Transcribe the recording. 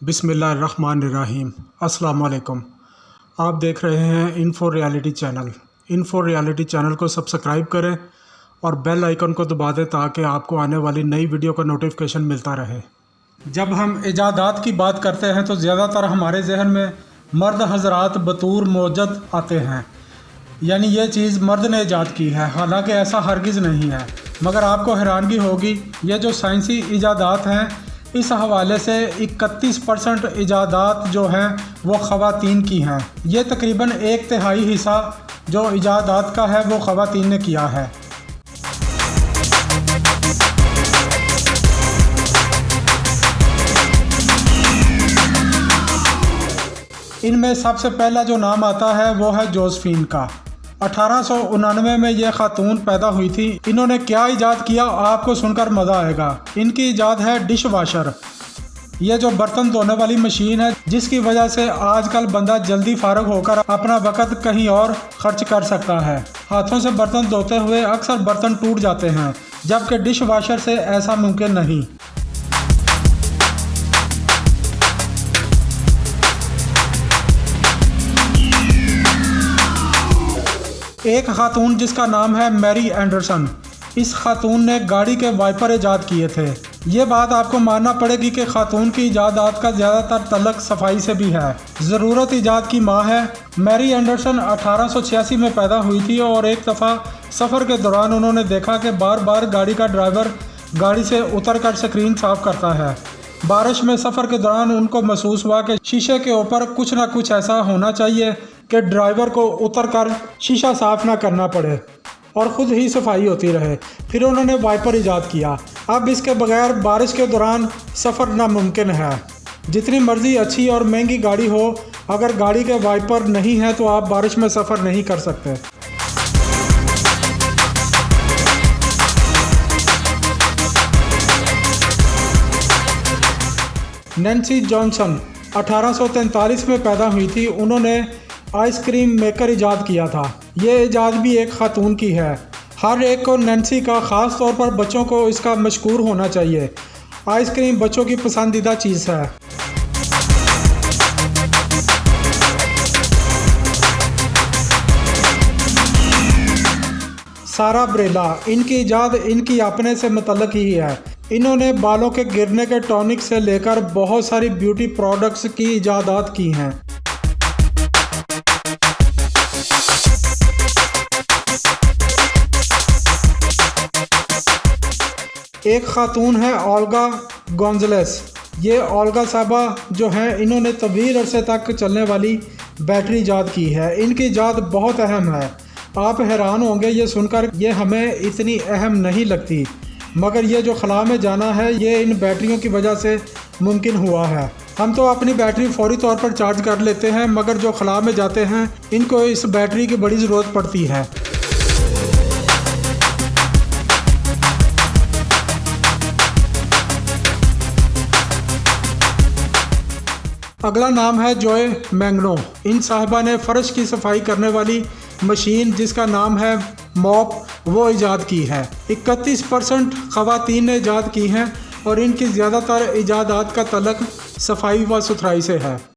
बिस्मिल्लाहिर्रहमानिर्रहीम। अस्सलाम वालेकुम। आप देख रहे हैं info reality channel. Info reality channel को सब्सक्राइब करें और बेल आइकन को दबा दें ताकि आपको आने वाली नई वीडियो का नोटिफिकेशन मिलता रहे। जब हम इजादात की बात करते हैं तो ज़्यादातर हमारे जहन में मर्द हजरात बतूर मौजद आते हैं, यानी ये चीज़ मर्द ने ईजाद की है। हालांकि ऐसा हरगिज़ नहीं है, मगर आपको हैरानगी होगी ये जो साइंसी इजादात हैं इस हवाले से 31% इजादात जो हैं वो ख़वातीन की हैं। ये तकरीबन 1/3 हिस्सा जो इजादात का है वो ख़वातीन ने किया है। इनमें सबसे पहला जो नाम आता है वो है जोसेफिन का। 1899 में ये खातून पैदा हुई थी। इन्होंने क्या इजाद किया आपको सुनकर मज़ा आएगा। इनकी इजाद है डिश वाशर। ये जो बर्तन धोने वाली मशीन है जिसकी वजह से आजकल बंदा जल्दी फारग होकर अपना वक़्त कहीं और ख़र्च कर सकता है। हाथों से बर्तन धोते हुए अक्सर बर्तन टूट जाते हैं, जबकि डिश वाशर से ऐसा मुमकिन नहीं। एक खातून जिसका नाम है मैरी एंडरसन। इस खातून ने गाड़ी के वाइपर ईजाद किए थे। ये बात आपको मानना पड़ेगी कि खातून की इजादात का ज़्यादातर तल्लक सफाई से भी है। ज़रूरत इजाद की माँ है। मैरी एंडरसन 1886 में पैदा हुई थी और एक दफ़ा सफ़र के दौरान उन्होंने देखा कि बार बार गाड़ी का ड्राइवर गाड़ी से उतर कर स्क्रीन साफ़ करता है। बारिश में सफ़र के दौरान उनको महसूस हुआ कि शीशे के ऊपर कुछ ना कुछ ऐसा होना चाहिए कि ड्राइवर को उतर कर शीशा साफ़ ना करना पड़े और ख़ुद ही सफाई होती रहे। फिर उन्होंने वाइपर ईजाद किया। अब इसके बगैर बारिश के दौरान सफ़र नामुमकिन है। जितनी मर्ज़ी अच्छी और महंगी गाड़ी हो, अगर गाड़ी के वाइपर नहीं है तो आप बारिश में सफ़र नहीं कर सकते। नैन्सी जॉनसन 1843 में पैदा हुई थी। उन्होंने आइसक्रीम मेकर ईजाद किया था। ये ईजाद भी एक खातून की है। हर एक को नैन्सी का ख़ास तौर पर बच्चों को इसका मशकूर होना चाहिए। आइसक्रीम बच्चों की पसंदीदा चीज़ है। सारा ब्रेला। इनकी इजाद इनकी अपने से मुतल्लक ही है। इन्होंने बालों के गिरने के टॉनिक से लेकर बहुत सारी ब्यूटी प्रोडक्ट्स की इजादात की हैं। एक खातून है ओल्गा गोंजलेस। ये ओल्गा साहबा जो हैं इन्होंने तवील अरसे तक चलने वाली बैटरी इजाद की है। इनकी इजाद बहुत अहम है। आप हैरान होंगे ये सुनकर, ये हमें इतनी अहम नहीं लगती, मगर ये जो खला में जाना है ये इन बैटरियों की वजह से मुमकिन हुआ है। हम तो अपनी बैटरी फौरी तौर पर चार्ज कर लेते हैं, मगर जो खला में जाते हैं इनको इस बैटरी की बड़ी ज़रूरत पड़ती है। अगला नाम है जोए मैंगनो। इन साहिबा ने फ़र्श की सफाई करने वाली मशीन जिसका नाम है मॉप वो ईजाद की है। 31% ख़वातीन ने ईजाद की हैं और इनकी ज़्यादातर इजादात का तल्लक सफाई व सुथराई से है।